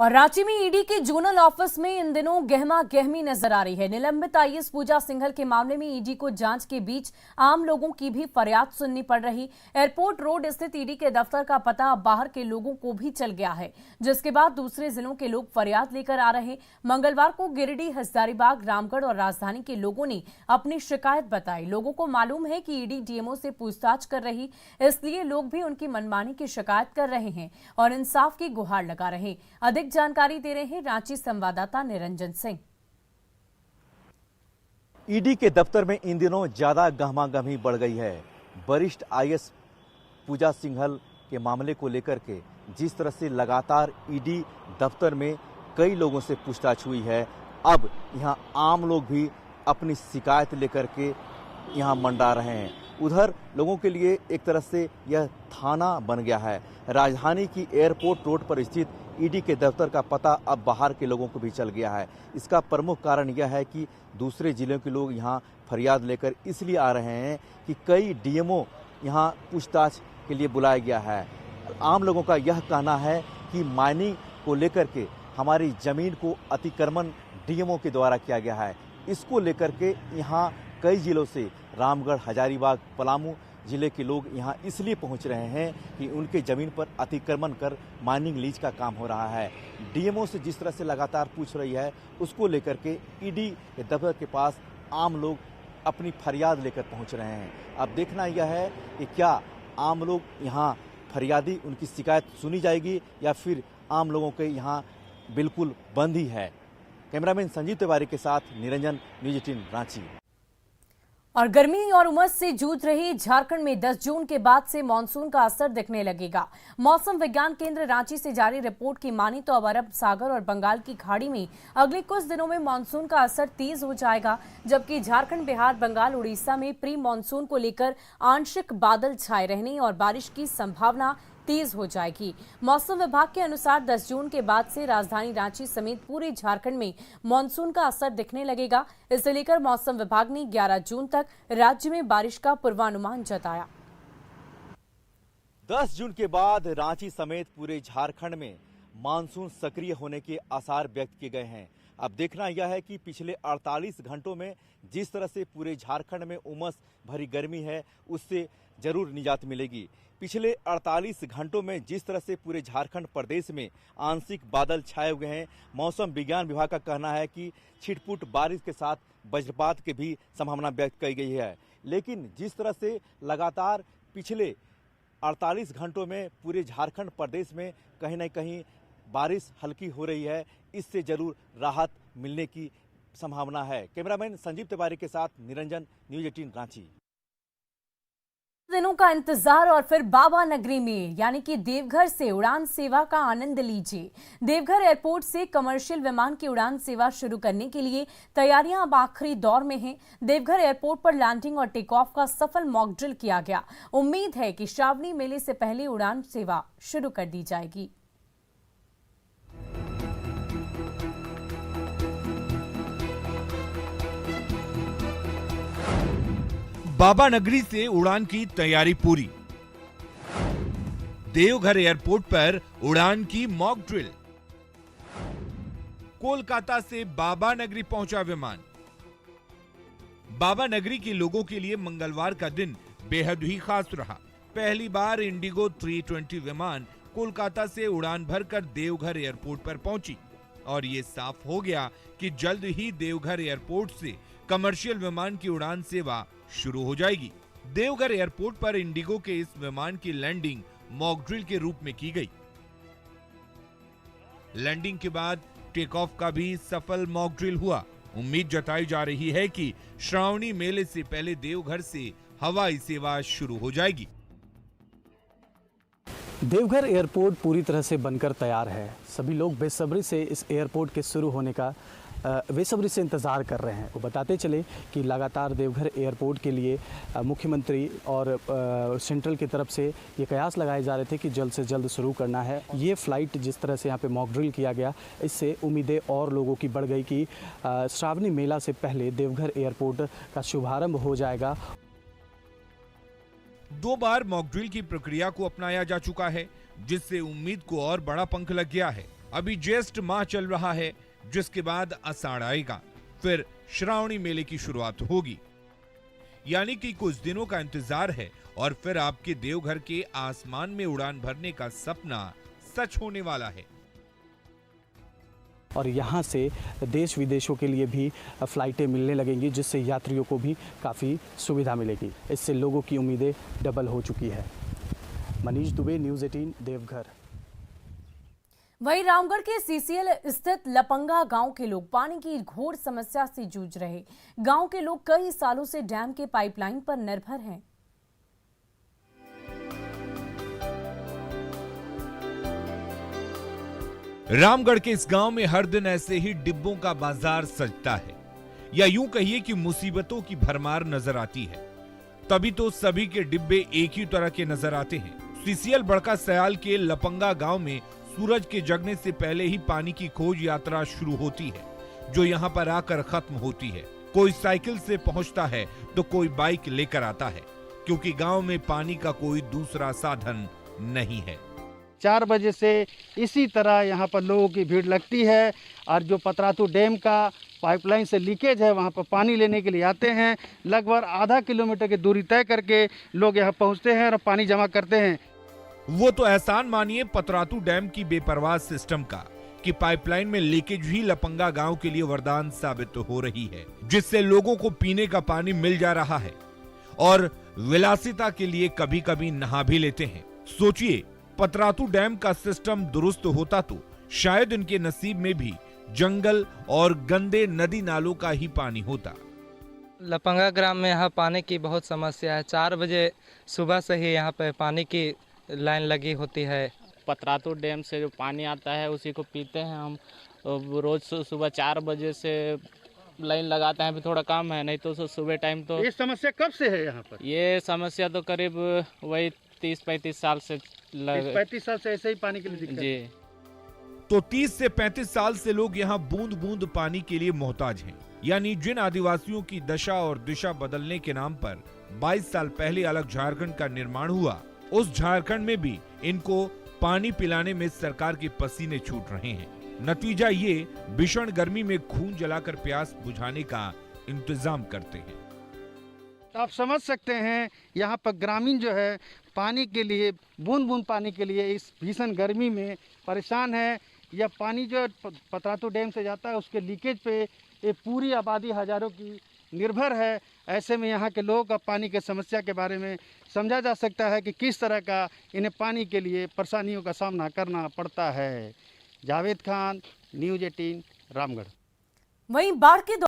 और रांची में ईडी के जोनल ऑफिस में इन दिनों गहमा गहमी नजर आ रही है। निलंबित आईएएस पूजा सिंघल के मामले में ईडी को जांच के बीच आम लोगों की भी फरियाद सुननी पड़ रही। एयरपोर्ट रोड स्थित ईडी के दफ्तर का पता अब बाहर के लोगों को भी चल गया है, जिसके बाद दूसरे जिलों के लोग फरियाद लेकर आ रहे। मंगलवार को गिरिडीह, हजारीबाग, रामगढ़ और राजधानी के लोगों ने अपनी शिकायत बताई। लोगों को मालूम है कि ईडी डीएमओ से पूछताछ कर रही, इसलिए लोग भी उनकी मनमानी की शिकायत कर रहे हैं और इंसाफ की गुहार लगा रहे। अधिक जानकारी दे रहे हैं रांची संवाददाता निरंजन सिंह। ईडी के दफ्तर में इन दिनों ज्यादा गहमागहमी बढ़ गई है। वरिष्ठ आईएएस पूजा सिंघल के मामले को लेकर के जिस तरह से लगातार ईडी दफ्तर में कई लोगों से पूछताछ हुई है, अब यहां आम लोग भी अपनी शिकायत लेकर के यहां मंडरा रहे हैं। उधर लोगों के लिए एक तरह से यह थाना बन गया है। राजधानी की एयरपोर्ट रोड पर स्थित ईडी के दफ्तर का पता अब बाहर के लोगों को भी चल गया है। इसका प्रमुख कारण यह है कि दूसरे जिलों के लोग यहां फरियाद लेकर इसलिए आ रहे हैं कि कई डीएमओ यहां पूछताछ के लिए बुलाया गया है। आम लोगों का यह कहना है कि माइनिंग को लेकर के हमारी जमीन को अतिक्रमण डीएमओ के द्वारा किया गया है। इसको लेकर के यहाँ कई जिलों से रामगढ़, हजारीबाग, पलामू जिले के लोग यहाँ इसलिए पहुँच रहे हैं कि उनके ज़मीन पर अतिक्रमण कर माइनिंग लीज का काम हो रहा है। डीएमओ से जिस तरह से लगातार पूछ रही है, उसको लेकर के ईडी के दफ्तर के पास आम लोग अपनी फरियाद लेकर पहुँच रहे हैं। अब देखना यह है कि क्या आम लोग यहाँ फरियादी उनकी शिकायत सुनी जाएगी या फिर आम लोगों के यहाँ बिल्कुल बंद ही है। कैमरामैन संजीव तिवारी के साथ निरंजन, न्यूज़ 18 रांची। और गर्मी और उमस से जूझ रही झारखंड में 10 जून के बाद से मानसून का असर दिखने लगेगा। मौसम विज्ञान केंद्र रांची से जारी रिपोर्ट की मानी तो अब अरब सागर और बंगाल की खाड़ी में अगले कुछ दिनों में मानसून का असर तेज हो जाएगा, जबकि झारखंड, बिहार, बंगाल, उड़ीसा में प्री मानसून को लेकर आंशिक बादल छाए रहने और बारिश की संभावना तेज हो जाएगी। मौसम विभाग के अनुसार 10 जून के बाद से राजधानी रांची समेत पूरे झारखंड में मानसून का असर दिखने लगेगा। इसे लेकर मौसम विभाग ने 11 जून तक राज्य में बारिश का पूर्वानुमान जताया। 10 जून के बाद रांची समेत पूरे झारखंड में मानसून सक्रिय होने के आसार व्यक्त किए गए हैं। अब देखना यह है कि पिछले 48 घंटों में जिस तरह से पूरे झारखंड में उमस भरी गर्मी है, उससे जरूर निजात मिलेगी। पिछले 48 घंटों में जिस तरह से पूरे झारखंड प्रदेश में आंशिक बादल छाए हुए हैं, मौसम विज्ञान विभाग का कहना है कि छिटपुट बारिश के साथ वज्रपात की भी संभावना व्यक्त की गई है। लेकिन जिस तरह से लगातार पिछले 48 घंटों में पूरे झारखंड प्रदेश में कहीं न कहीं बारिश हल्की हो रही है, इससे जरूर राहत मिलने की संभावना है। कैमरामैन संजीव तिवारी के साथ निरंजन, न्यूज़ 18 रांची। दिनों का इंतजार और फिर बाबा नगरी में यानी कि देवघर से उड़ान सेवा का आनंद लीजिए। देवघर एयरपोर्ट से कमर्शियल विमान की उड़ान सेवा शुरू करने के लिए तैयारियां अब आखिरी दौर में हैं। देवघर एयरपोर्ट पर लैंडिंग और टेक ऑफ का सफल मॉक ड्रिल किया गया। उम्मीद है कि श्रावणी मेले से पहले उड़ान सेवा शुरू कर दी जाएगी। बाबा नगरी से उड़ान की तैयारी पूरी। देवघर एयरपोर्ट पर उड़ान की मॉक ड्रिल। कोलकाता से बाबा नगरी पहुंचा विमान। बाबा नगरी के लोगों के लिए मंगलवार का दिन बेहद ही खास रहा। पहली बार इंडिगो 320 विमान कोलकाता से उड़ान भरकर देवघर एयरपोर्ट पर पहुंची और ये साफ हो गया कि जल्द ही देवघर एयरपोर्ट से कमर्शियल विमान की उड़ान सेवा शुरू हो जाएगी। देवघर एयरपोर्ट पर इंडिगो के इस विमान की लैंडिंग मॉक ड्रिल के रूप में की गई। लैंडिंग के बाद टेक ऑफ का भी सफल मॉक ड्रिल हुआ। उम्मीद जताई जा रही है कि श्रावणी मेले से पहले देवघर से हवाई सेवा शुरू हो जाएगी। देवघर एयरपोर्ट पूरी तरह से बनकर तैयार है। सभी लोग बेसब्री से इस एयरपोर्ट के शुरू होने का बेसब्री से इंतज़ार कर रहे हैं। वो बताते चले कि लगातार देवघर एयरपोर्ट के लिए मुख्यमंत्री और सेंट्रल की तरफ से ये कयास लगाए जा रहे थे कि जल्द से जल्द शुरू करना है। ये फ़्लाइट जिस तरह से यहाँ पे मॉक ड्रिल किया गया, इससे उम्मीदें और लोगों की बढ़ गई कि श्रावणी मेला से पहले देवघर एयरपोर्ट का शुभारंभ हो जाएगा। 2 बार मॉक ड्रिल की प्रक्रिया को अपनाया जा चुका है, जिससे उम्मीद को और बड़ा पंख लग गया है। अभी ज्येष्ठ माह चल रहा है, जिसके बाद आषाढ़ आएगा, फिर श्रावणी मेले की शुरुआत होगी। यानी कि कुछ दिनों का इंतजार है और फिर आपके देवघर के आसमान में उड़ान भरने का सपना सच होने वाला है। और यहाँ से देश विदेशों के लिए भी फ़्लाइटें मिलने लगेंगी, जिससे यात्रियों को भी काफ़ी सुविधा मिलेगी। इससे लोगों की उम्मीदें डबल हो चुकी है। मनीष दुबे, न्यूज़ 18, देवघर। वहीं रामगढ़ के सीसीएल स्थित लपंगा गांव के लोग पानी की घोर समस्या से जूझ रहे। गांव के लोग कई सालों से डैम के पाइपलाइन पर निर्भर हैं। रामगढ़ के इस गांव में हर दिन ऐसे ही डिब्बों का बाजार सजता है, या यूं कहिए कि मुसीबतों की भरमार नजर आती है। तभी तो सभी के डिब्बे एक ही तरह के नजर आते हैं। सीसीएल बड़का सयाल के लपंगा गांव में सूरज के जगने से पहले ही पानी की खोज यात्रा शुरू होती है, जो यहां पर आकर खत्म होती है। कोई साइकिल से पहुंचता है तो कोई बाइक लेकर आता है, क्योंकि गांव में पानी का कोई दूसरा साधन नहीं है। 4 बजे से इसी तरह यहाँ पर लोगों की भीड़ लगती है और जो पतरातू डैम का पाइपलाइन से लीकेज है वहाँ पर पानी लेने के लिए आते हैं। लगभग आधा किलोमीटर की दूरी तय करके लोग यहाँ पहुँचते हैं और पानी जमा करते हैं। वो तो एहसान मानिए पतरातू डैम की बेपरवाह सिस्टम का कि पाइपलाइन में लीकेज ही लपंगा गांव के लिए वरदान साबित हो रही है, जिससे लोगों को पीने का पानी मिल जा रहा है और विलासिता के लिए कभी कभी नहा भी लेते हैं। सोचिए, पतरातू डैम का सिस्टम दुरुस्त होता तो शायद इनके नसीब में भी जंगल और गंदे नदी नालों का ही पानी होता। लपंगा ग्राम में यहाँ पानी की बहुत समस्या है। 4 बजे सुबह से ही यहाँ पे पानी की लाइन लगी होती है। पतरातू डैम से जो पानी आता है उसी को पीते हैं हम। रोज सुबह 4 बजे से लाइन लगाते हैं। अभी थोड़ा कम है, नहीं तो सुबह टाइम तो। ये समस्या कब से है यहाँ पर? ये समस्या तो करीब वही 30-35 साल से 35 साल से ऐसे ही पानी के लिए दिक्कत जी। तो 30 से 35 साल से लोग यहाँ बूंद बूंद पानी के लिए मोहताज हैं। यानी जिन आदिवासियों की दशा और दिशा बदलने के नाम पर 22 साल पहले अलग झारखंड का निर्माण हुआ, उस झारखंड में भी इनको पानी पिलाने में सरकार के पसीने छूट रहे हैं। नतीजा ये भीषण गर्मी में खून जलाकर प्यास बुझाने का इंतजाम करते हैं। आप समझ सकते हैं यहाँ पर ग्रामीण जो है पानी के लिए, बूंद बूंद पानी के लिए इस भीषण गर्मी में परेशान है। यह पानी जो पतरातू डैम से जाता है उसके लीकेज पे ये पूरी आबादी हजारों की निर्भर है। ऐसे में यहाँ के लोगों का पानी के समस्या के बारे में समझा जा सकता है कि किस तरह का इन्हें पानी के लिए परेशानियों का सामना करना पड़ता है। जावेद खान, न्यूज़ 18, रामगढ़। वहीं बाढ़ के